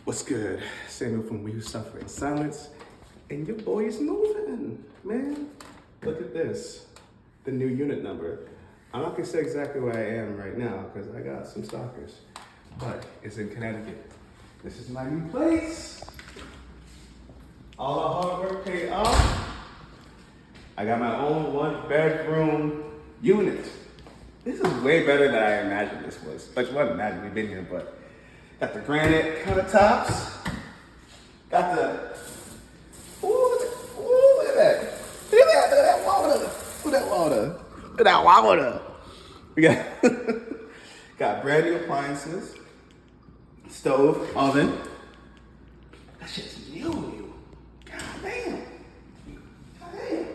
What's good? Samuel from We Who Suffer in Silence. And your boy is moving, man. Look at this, the new unit number. I'm not gonna say exactly where I am right now because I got some stalkers, but it's in Connecticut. This is my new place. All the hard work paid off. I got my own 1-bedroom unit. This is way better than I imagined this was. Like, well, imagine we've been here, but got the granite countertops. Got the, look at that. Look at that water. Look at that water. Look at that water. We got brand new appliances, stove, oven. That shit's new. God damn. God damn.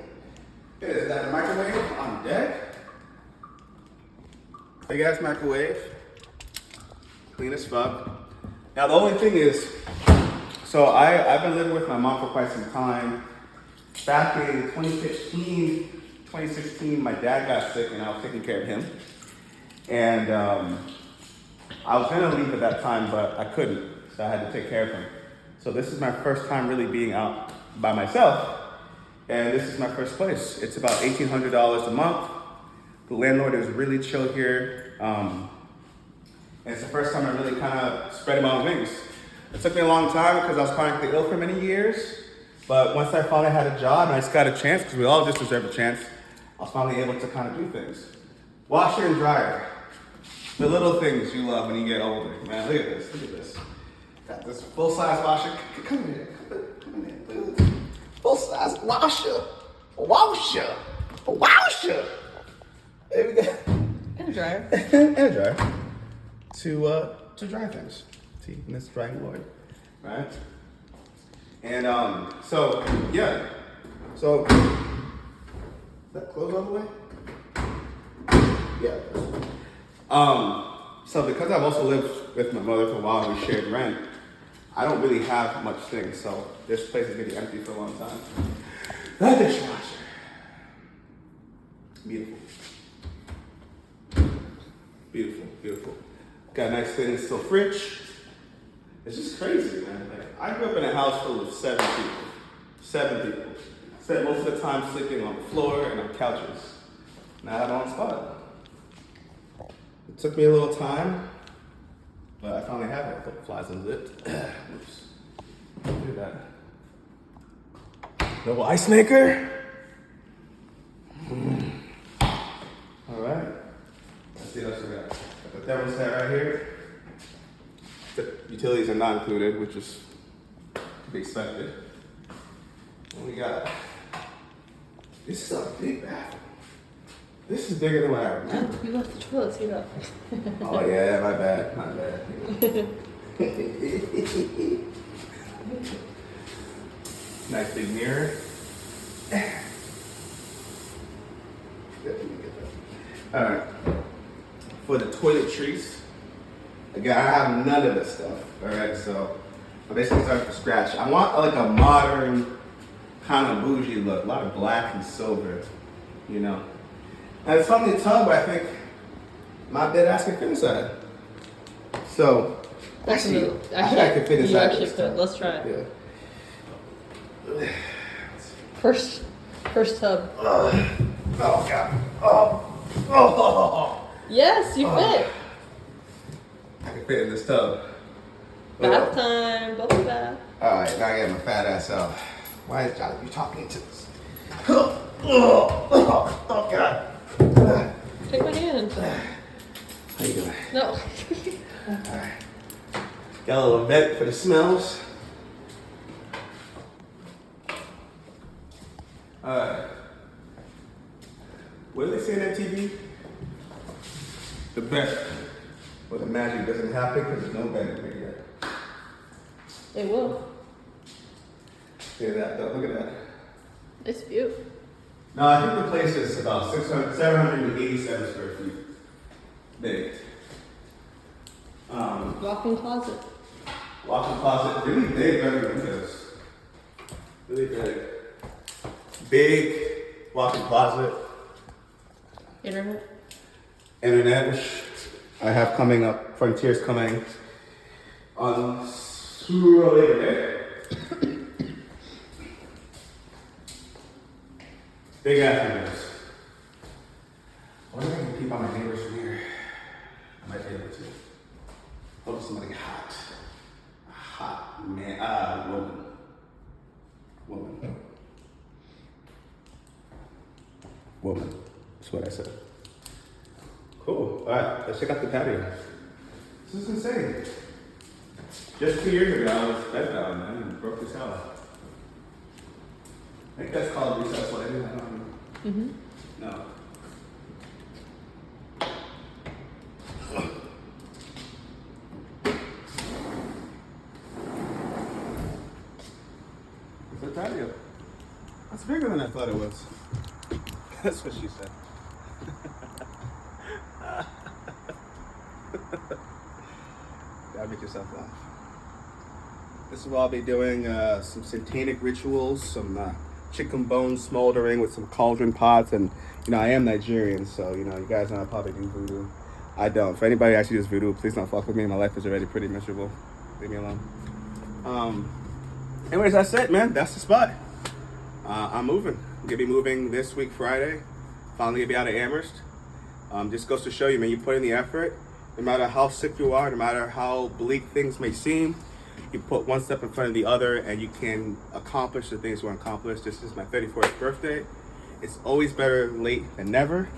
There's that microwave on deck. Big ass microwave. Clean as fuck. Now the only thing is, so I've been living with my mom for quite some time. Back in 2016, my dad got sick and I was taking care of him. And I was gonna leave at that time, but I couldn't, so I had to take care of him. So this is my first time really being out by myself. And this is my first place. It's about $1,800 a month. The landlord is really chill here. And it's the first time I really kind of spread my own wings. It took me a long time because I was chronically ill for many years. But once I finally had a job and I just got a chance, because we all just deserve a chance, I was finally able to kind of do things. Washer and dryer. The little things you love when you get older. Man, look at this, look at this. Got this full-size washer. Come here, come here, dude. Full-size washer. Washer. There we go. And a dryer. And a dryer. To dry things. See, in this drying board, right? And so yeah. So is that closed all the way? Yeah. So because I've also lived with my mother for a while and we shared rent, I don't really have much things. So this place is gonna be empty for a long time. The dishwasher. Beautiful. Beautiful, beautiful. Got a nice stainless steel fridge. It's just crazy, man. Like, I grew up in a house full of 7 people. 7 people. Spent most of the time sleeping on the floor and on couches. Now I have my own spot. It took me a little time, but I finally have it. Put flies in it. Oops. Do that. Little ice maker. All right. Let's see what else we got. Got the thermostat right here. The utilities are not included, which is to be expected. What we got? This is a big bathroom. This is bigger than what I remember. You left the toilet seat up. Oh yeah, my bad. Nice big mirror. All right. For the toiletries, again, I have none of this stuff. All right, so I'm basically starting from scratch. I want like a modern kind of bougie look, a lot of black and silver, you know. And it's from the tub, I think my bed ass can fit inside. So actually I can fit inside. You actually could. Let's try it. Yeah. First tub. Oh god. Oh. Yes, you fit. I can fit in this tub. Bath time. Bubble bath. All right, now I get my fat ass out. Why is Johnny talking to us? Oh god. Take my hand. How you doing? No. All right. Got a little vent for the smells. All right. What do they say on that TV? The best. Well, the magic doesn't happen because there's no bed in here yet. It will. See that though? Look at that. It's view. No, I think the place is about 787 square feet big. Walk-in closet. Walk-in closet, really big bedroom windows. Really big. Big walk-in closet. Internet, which I have coming up. Frontier's coming on Sooner or later, big afternoons. I wonder if I can peep out my neighbors from here. I might be able to. Hope somebody hot. A hot man. Woman. Woman. That's what I said. Cool. Alright, let's check out the patio. This is insane. Just 2 years ago, I was bedbound, man, and broke as hell. I think that's called recess lighting. I don't know. Mm-hmm. No. It's a patio. That's bigger than I thought it was. That's what she said. Gotta make yourself laugh. This is where I'll be doing some satanic rituals, some chicken bones smoldering with some cauldron pots, and I am Nigerian, so you guys know I probably do voodoo. I don't. For anybody who actually does voodoo, please don't fuck with me. My life is already pretty miserable. Leave me alone. Anyways, that's it, man. That's the spot. I'm moving. I'm gonna be moving this week, Friday. Finally gonna be out of Amherst. Just goes to show you, man, you put in the effort. No matter how sick you are, no matter how bleak things may seem, you put one step in front of the other and you can accomplish the things you want to accomplish. This is my 34th birthday. It's always better late than never.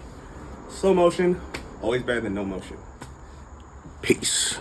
Slow motion, always better than no motion. Peace.